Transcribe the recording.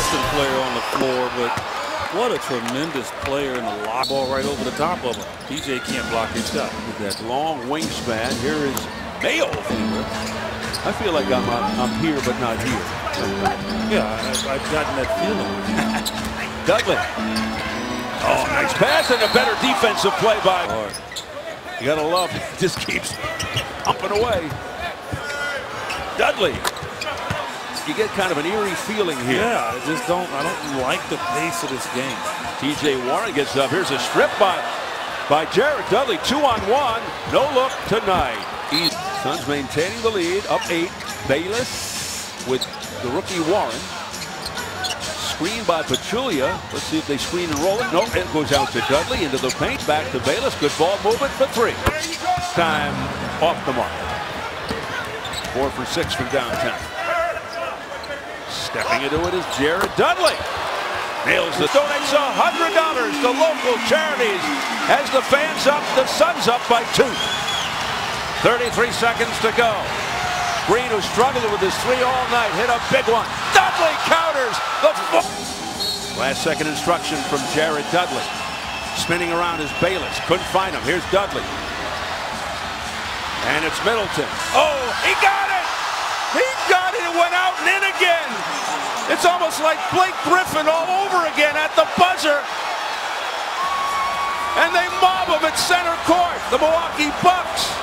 consistent player on the floor, but what a tremendous player in the lock ball right over the top of him. DJ can't block his shot. With that long wingspan, here is Mayo. I feel like I'm here but not here. Yeah, I've gotten that feeling. Dudley. Oh, nice pass and a better defensive play by. You gotta love it. Just keeps pumping away. Dudley. You get kind of an eerie feeling here. Yeah, I don't like the pace of this game. TJ Warren gets up. Here's a strip by Jared Dudley. 2-on-1. No look tonight. Suns maintaining the lead. Up 8. Bayless with the rookie Warren. Screen by Pachulia. Let's see if they screen and roll it. Nope. It goes out to Dudley into the paint. Back to Bayless. Good ball movement for 3. Time off the mark. 4 for 6 from downtown. Stepping into it is Jared Dudley. Nails the donates $100 to local charities as the fans up, the Suns up by 2. 33 seconds to go. Green, who struggled with his 3 all night, hit a big one. Dudley counters the last second instruction from Jared Dudley. Spinning around is Bayless. Couldn't find him. Here's Dudley. And it's Middleton. Oh, he got it! He got it! It went out and in again! It's almost like Blake Griffin all over again at the buzzer. And they mob him at center court. The Milwaukee Bucks